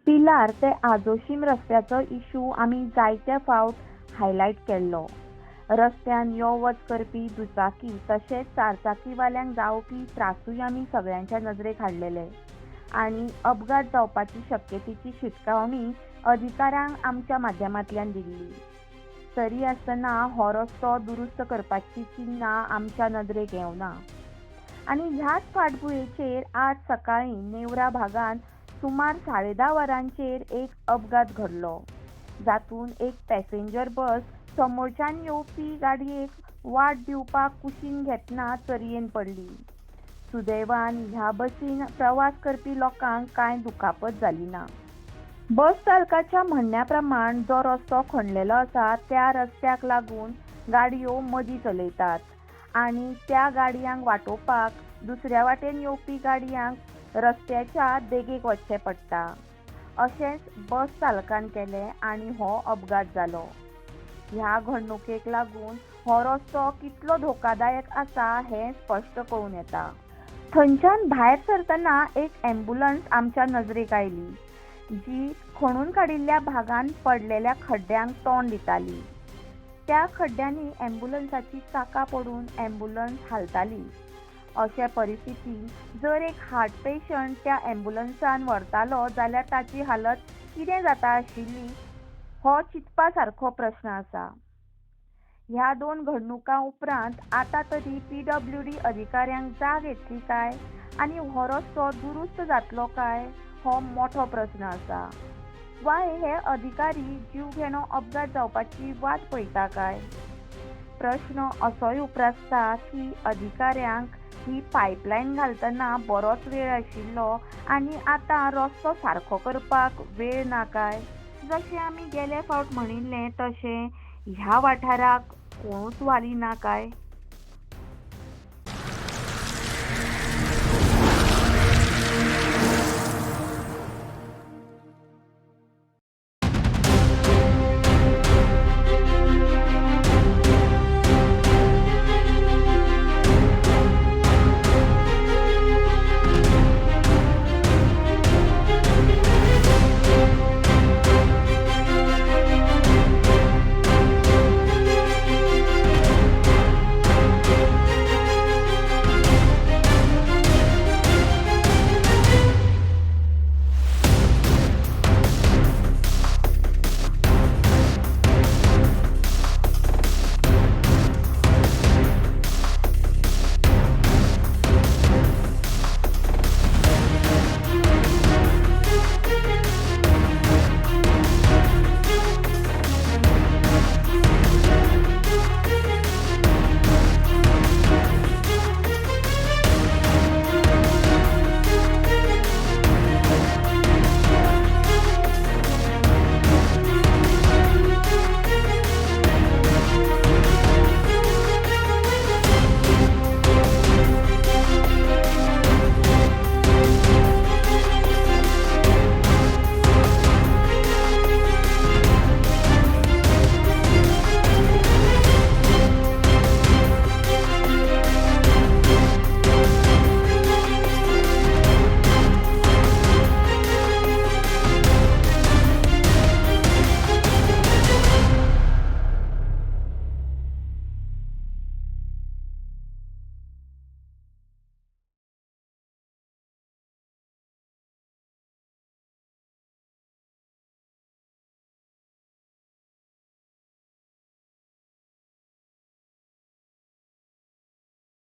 पिलार ते आजोशीम रस्त्याचो इशू आमी जायते फावट हायलायट केल्लो. रस्त्यान यो वच करपी दुचाकी तशेंच चारचाकीवाल्यांक जावपी त्रासूय आमी सगळ्यांच्या नजरेक हाडलेले आनी अपघात जावपाची शक्यतेची शिटकावणी अधिकाऱ्यांक आमच्या माध्यमांतल्यान दिल्ली. तरी आसतना हो रस्तो दुरुस्त करपाची चिन्नां आमच्या नदरेक येवना. आनी ह्याच फाटभुंयेचेर आज सकाळीं नेवरा भागांत सुमार 10:30 वरांचेर एक अपघात घडलो, जातून एक पॅसेंजर बस समोरच्यान येवपी गाडयेक वाट दिवपाक कुशीन घेतना चरयेन पडली. सुदैवान ह्या बसीन प्रवास करपी लोकांक कांय दुखापत जाली ना. बस चालकाच्या म्हणण्या प्रमाण जो रस्तो खणलेलो आसा त्या रस्त्याक लागून गाडयो मदीं चलयतात आनी त्या गाडयांक वाटोवपाक दुसऱ्या वाटेन येवपी गाडयांक रस्त्याच्या देगेक वचचें पडटा. अशेंच बस चालकान केलें आनी हो अपघात जालो. ह्या घडणुकेक लागून हो रस्तो कितलो धोकादायक आसा हें स्पश्ट कळून येता. थंयच्यान भायर सरतना एक ॲम्ब्युलन्स आमच्या नजरेक आयली, जी खणून काडिल्ल्या भागांत पडलेल्या खड्ड्यांक तोंड दिताली. त्या खड्ड्यांनी ॲम्ब्युलन्साची चाकां पडून ॲम्ब्युलन्स हालताली. अशे परिस्थितींत जर एक हार्ट पेशंट त्या ॲम्ब्युलन्सान व्हरतालो जाल्यार ताची हालत कितें जाता आशिल्ली हो चिंतपा सारको प्रस्न आसा. ह्या 2 घडणुकां उपरांत आतां तरी PWD अधिकाऱ्यांक जाग येतली काय आनी हो रस्तो दुरुस्त जातलो काय हो मोठो प्रस्न आसा. वा हे अधिकारी जीवघेणो अपघात जावपाची वाट पळयता काय? प्रस्न असोय उप्रासता की अधिकाऱ्यांक ही पायपलायन घालतना बरोच वेळ आशिल्लो आनी आतां रस्तो सारको करपाक वेळ ना काय? जशें आमी गेले फावट म्हणिल्लें तशें ह्या वाठाराक कोणूच वाली ना काय?